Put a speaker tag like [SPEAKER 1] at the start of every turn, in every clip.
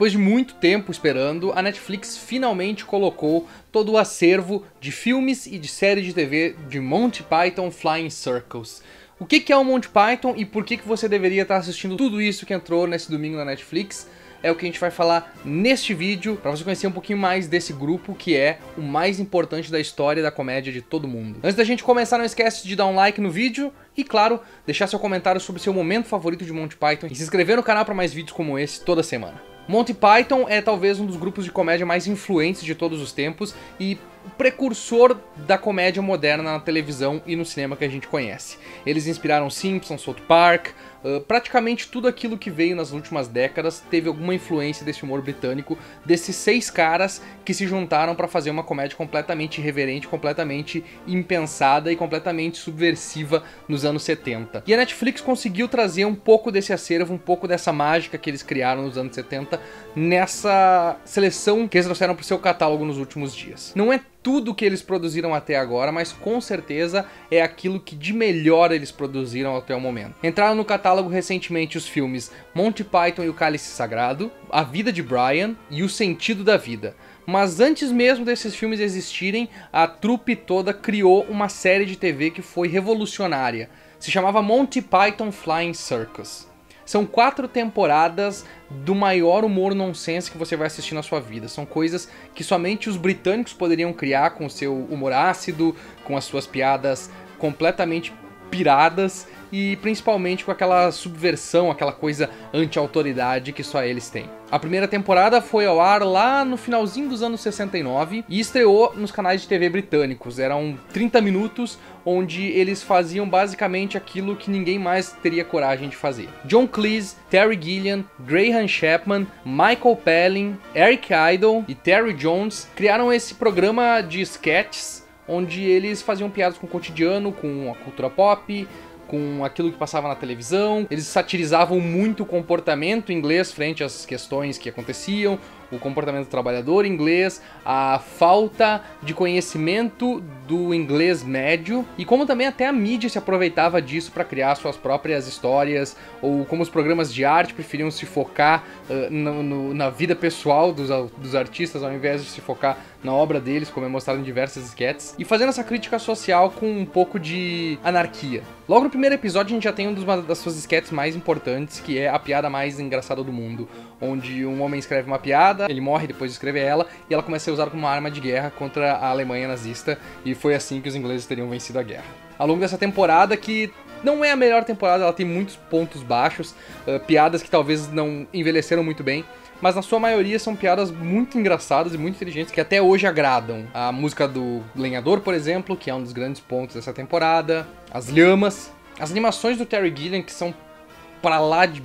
[SPEAKER 1] Depois de muito tempo esperando, a Netflix finalmente colocou todo o acervo de filmes e de séries de TV de Monty Python Flying Circus. O que é o Monty Python e por que você deveria estar assistindo tudo isso que entrou nesse domingo na Netflix? É o que a gente vai falar neste vídeo, para você conhecer um pouquinho mais desse grupo que é o mais importante da história da comédia de todo mundo. Antes da gente começar, não esquece de dar um like no vídeo e, claro, deixar seu comentário sobre seu momento favorito de Monty Python e se inscrever no canal para mais vídeos como esse toda semana. Monty Python é talvez um dos grupos de comédia mais influentes de todos os tempos e o precursor da comédia moderna na televisão e no cinema que a gente conhece. Eles inspiraram Simpsons, South Park, praticamente tudo aquilo que veio nas últimas décadas teve alguma influência desse humor britânico, desses 6 caras que se juntaram para fazer uma comédia completamente irreverente, completamente impensada e completamente subversiva nos anos 70. E a Netflix conseguiu trazer um pouco desse acervo, um pouco dessa mágica que eles criaram nos anos 70 nessa seleção que eles trouxeram para o seu catálogo nos últimos dias. Não é tudo que eles produziram até agora, mas com certeza é aquilo que de melhor eles produziram até o momento. Entraram no catálogo recentemente os filmes Monty Python e o Cálice Sagrado, A Vida de Brian e O Sentido da Vida. Mas antes mesmo desses filmes existirem, a trupe toda criou uma série de TV que foi revolucionária. Se chamava Monty Python Flying Circus. São 4 temporadas do maior humor nonsense que você vai assistir na sua vida. São coisas que somente os britânicos poderiam criar com o seu humor ácido, com as suas piadas completamente piradas e principalmente com aquela subversão, aquela coisa anti-autoridade que só eles têm. A primeira temporada foi ao ar lá no finalzinho dos anos 69 e estreou nos canais de TV britânicos. Eram 30 minutos onde eles faziam basicamente aquilo que ninguém mais teria coragem de fazer. John Cleese, Terry Gilliam, Graham Chapman, Michael Palin, Eric Idle e Terry Jones criaram esse programa de sketches onde eles faziam piadas com o cotidiano, com a cultura pop, com aquilo que passava na televisão. Eles satirizavam muito o comportamento inglês frente às questões que aconteciam, o comportamento do trabalhador inglês, a falta de conhecimento do inglês médio e como também até a mídia se aproveitava disso para criar suas próprias histórias, ou como os programas de arte preferiam se focar na vida pessoal dos artistas ao invés de se focar na obra deles, como é mostrado em diversas sketches, e fazendo essa crítica social com um pouco de anarquia. Logo no primeiro episódio a gente já tem uma das suas sketches mais importantes, que é a piada mais engraçada do mundo, onde um homem escreve uma piada, ele morre depois de escrever ela, e ela começa a ser usada como uma arma de guerra contra a Alemanha nazista, e foi assim que os ingleses teriam vencido a guerra. Ao longo dessa temporada, que não é a melhor temporada, ela tem muitos pontos baixos, piadas que talvez não envelheceram muito bem, mas na sua maioria são piadas muito engraçadas e muito inteligentes que até hoje agradam. A música do Lenhador, por exemplo, que é um dos grandes pontos dessa temporada, as lhamas, as animações do Terry Gilliam, que são pra lá de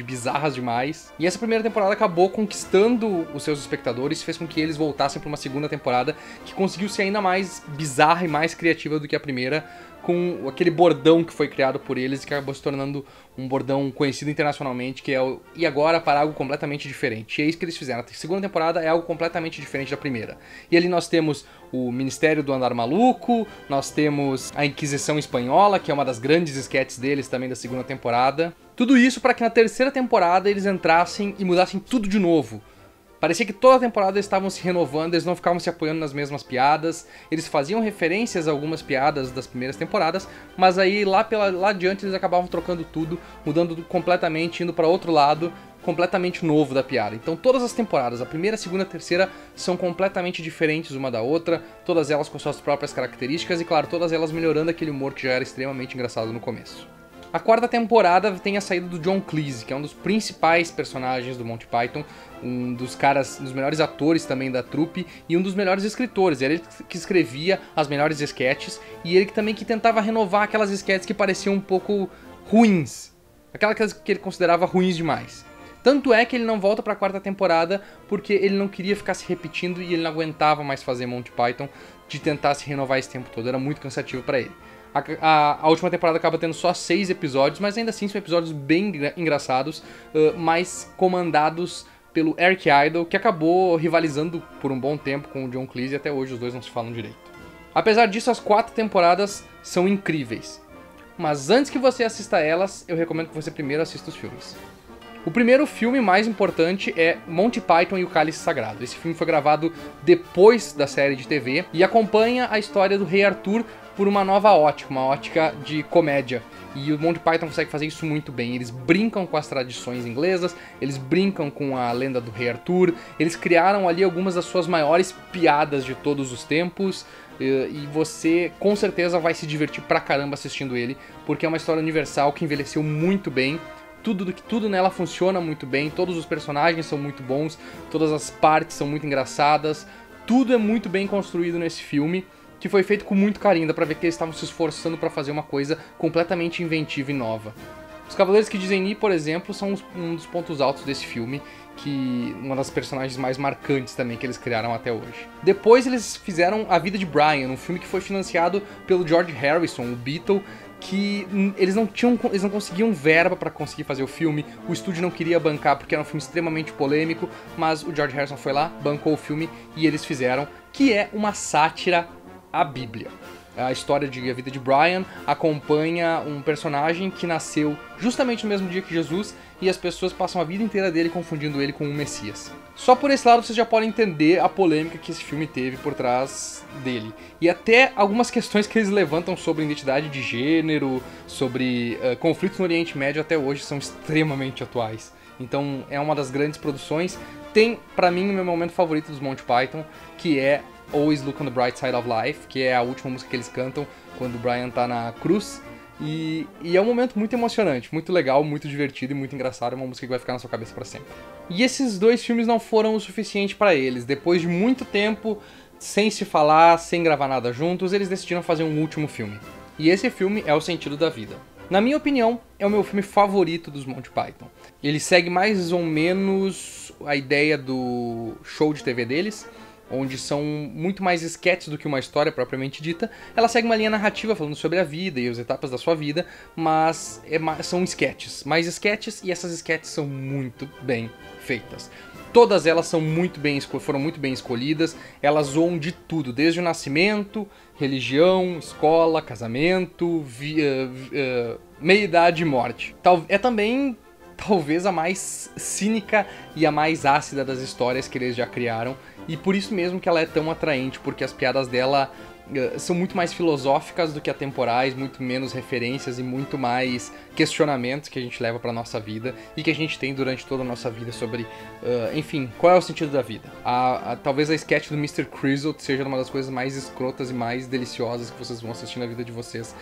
[SPEAKER 1] bizarras demais. E essa primeira temporada acabou conquistando os seus espectadores, fez com que eles voltassem pra uma segunda temporada que conseguiu ser ainda mais bizarra e mais criativa do que a primeira, com aquele bordão que foi criado por eles e que acabou se tornando um bordão conhecido internacionalmente, que é o "e agora" para algo completamente diferente. E é isso que eles fizeram. A segunda temporada é algo completamente diferente da primeira. E ali nós temos o Ministério do Andar Maluco, nós temos a Inquisição Espanhola, que é uma das grandes sketches deles também da segunda temporada. Tudo isso para que na terceira temporada eles entrassem e mudassem tudo de novo. Parecia que toda a temporada eles estavam se renovando, eles não ficavam se apoiando nas mesmas piadas, eles faziam referências a algumas piadas das primeiras temporadas, mas aí lá adiante eles acabavam trocando tudo, mudando completamente, indo para outro lado, completamente novo da piada. Então todas as temporadas, a primeira, a segunda e a terceira, são completamente diferentes uma da outra, todas elas com suas próprias características e, claro, todas elas melhorando aquele humor que já era extremamente engraçado no começo. A quarta temporada tem a saída do John Cleese, que é um dos principais personagens do Monty Python, um dos melhores atores também da trupe e um dos melhores escritores. Ele que escrevia as melhores sketches e ele também que tentava renovar aquelas sketches que pareciam um pouco ruins, aquelas que ele considerava ruins demais. Tanto é que ele não volta para a quarta temporada porque ele não queria ficar se repetindo e ele não aguentava mais fazer Monty Python, de tentar se renovar esse tempo todo, era muito cansativo para ele. A última temporada acaba tendo só 6 episódios, mas ainda assim são episódios bem engraçados, mais comandados pelo Eric Idle, que acabou rivalizando por um bom tempo com o John Cleese e até hoje os dois não se falam direito. Apesar disso, as 4 temporadas são incríveis. Mas antes que você assista a elas, eu recomendo que você primeiro assista os filmes. O primeiro filme mais importante é Monty Python e o Cálice Sagrado. Esse filme foi gravado depois da série de TV e acompanha a história do Rei Arthur por uma nova ótica, uma ótica de comédia. E o Monty Python consegue fazer isso muito bem. Eles brincam com as tradições inglesas, eles brincam com a lenda do Rei Arthur, eles criaram ali algumas das suas maiores piadas de todos os tempos, e você com certeza vai se divertir pra caramba assistindo ele, porque é uma história universal que envelheceu muito bem. Tudo nela funciona muito bem, todos os personagens são muito bons, todas as partes são muito engraçadas, tudo é muito bem construído nesse filme, que foi feito com muito carinho, dá pra ver que eles estavam se esforçando pra fazer uma coisa completamente inventiva e nova. Os Cavaleiros que Dizem Ni, por exemplo, são um dos pontos altos desse filme, que uma das personagens mais marcantes também que eles criaram até hoje. Depois eles fizeram A Vida de Brian, um filme que foi financiado pelo George Harrison, o Beatle, que eles não conseguiam verba para conseguir fazer o filme, o estúdio não queria bancar porque era um filme extremamente polêmico, mas o George Harrison foi lá, bancou o filme e eles fizeram, que é uma sátira à Bíblia. A história de A Vida de Brian acompanha um personagem que nasceu justamente no mesmo dia que Jesus e as pessoas passam a vida inteira dele confundindo ele com um Messias. Só por esse lado vocês já podem entender a polêmica que esse filme teve por trás dele. E até algumas questões que eles levantam sobre identidade de gênero, sobre conflitos no Oriente Médio até hoje são extremamente atuais. Então é uma das grandes produções. Tem, pra mim, o meu momento favorito dos Monty Python, que é Always Look on the Bright Side of Life, que é a última música que eles cantam quando o Brian tá na cruz. E é um momento muito emocionante, muito legal, muito divertido e muito engraçado. É uma música que vai ficar na sua cabeça pra sempre. E esses dois filmes não foram o suficiente pra eles. Depois de muito tempo, sem se falar, sem gravar nada juntos, eles decidiram fazer um último filme. E esse filme é O Sentido da Vida. Na minha opinião, é o meu filme favorito dos Monty Python. Ele segue mais ou menos a ideia do show de TV deles, onde são muito mais sketches do que uma história propriamente dita. Ela segue uma linha narrativa falando sobre a vida e as etapas da sua vida, mas são sketches, mais sketches, e essas sketches são muito bem feitas. Todas elas foram muito bem escolhidas, elas zoam de tudo, desde o nascimento, religião, escola, casamento, meia-idade e morte. É também talvez a mais cínica e a mais ácida das histórias que eles já criaram, e por isso mesmo que ela é tão atraente, porque as piadas dela são muito mais filosóficas do que atemporais, muito menos referências e muito mais questionamentos que a gente leva pra nossa vida e que a gente tem durante toda a nossa vida sobre, enfim, qual é o sentido da vida. Talvez a sketch do Mr. Crizzle seja uma das coisas mais escrotas e mais deliciosas que vocês vão assistir na vida de vocês.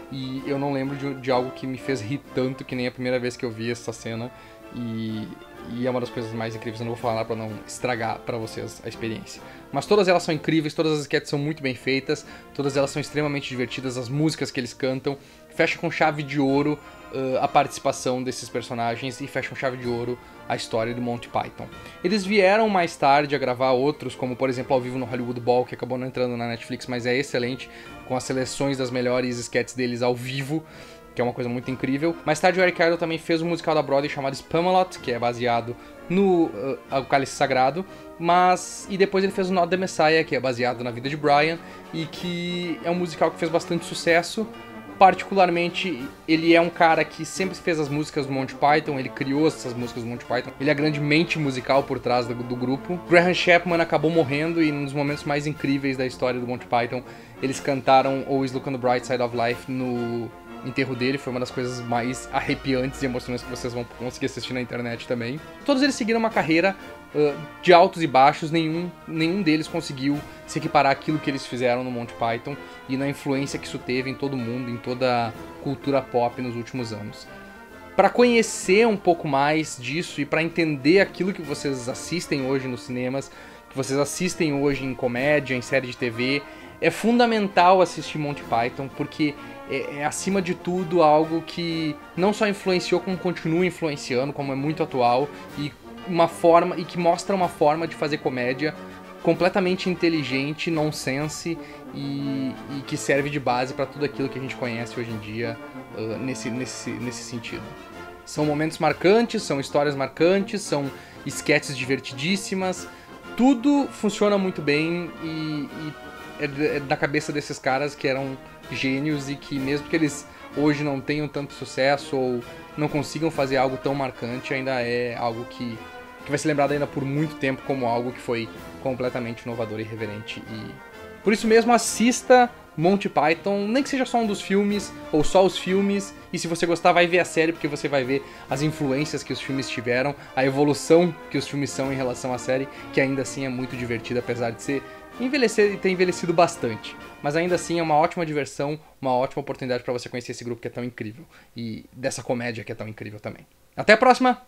[SPEAKER 1] E eu não lembro de algo que me fez rir tanto que nem a primeira vez que eu vi essa cena. E é uma das coisas mais incríveis, eu não vou falar nada pra não estragar pra vocês a experiência. Mas todas elas são incríveis, todas as sketches são muito bem feitas, todas elas são extremamente divertidas, as músicas que eles cantam, fecha com chave de ouro a participação desses personagens e fecha com chave de ouro a história do Monty Python. Eles vieram mais tarde a gravar outros, como por exemplo Ao Vivo no Hollywood Bowl, que acabou não entrando na Netflix, mas é excelente, com as seleções das melhores sketches deles ao vivo, que é uma coisa muito incrível. Mais tarde o Eric Idle também fez um musical da Broadway chamado Spamalot, que é baseado no O Cálice Sagrado, e depois ele fez o Not the Messiah, que é baseado na vida de Brian, e que é um musical que fez bastante sucesso. Particularmente, ele é um cara que sempre fez as músicas do Monty Python, ele criou essas músicas do Monty Python, ele é a grande mente musical por trás do grupo. Graham Chapman acabou morrendo e, num dos momentos mais incríveis da história do Monty Python, eles cantaram Always Look on the Bright Side of Life no enterro dele. Foi uma das coisas mais arrepiantes e emocionantes que vocês vão conseguir assistir na internet também. Todos eles seguiram uma carreira de altos e baixos, nenhum deles conseguiu se equiparar àquilo que eles fizeram no Monty Python e na influência que isso teve em todo mundo, em toda a cultura pop nos últimos anos. Para conhecer um pouco mais disso e para entender aquilo que vocês assistem hoje nos cinemas, que vocês assistem hoje em comédia, em série de TV, é fundamental assistir Monty Python, porque é acima de tudo algo que não só influenciou, como continua influenciando, como é muito atual e que mostra uma forma de fazer comédia completamente inteligente, nonsense e que serve de base para tudo aquilo que a gente conhece hoje em dia nesse sentido. São momentos marcantes, são histórias marcantes, são sketches divertidíssimas, tudo funciona muito bem e é da cabeça desses caras que eram gênios e que mesmo que eles hoje não tenham tanto sucesso ou não consigam fazer algo tão marcante, ainda é algo que vai ser lembrado ainda por muito tempo como algo que foi completamente inovador e irreverente. E por isso mesmo, assista Monty Python, nem que seja só um dos filmes, ou só os filmes, e se você gostar, vai ver a série, porque você vai ver as influências que os filmes tiveram, a evolução que os filmes são em relação à série, que ainda assim é muito divertida, apesar de ter envelhecido bastante. Mas ainda assim é uma ótima diversão, uma ótima oportunidade para você conhecer esse grupo que é tão incrível, e dessa comédia que é tão incrível também. Até a próxima!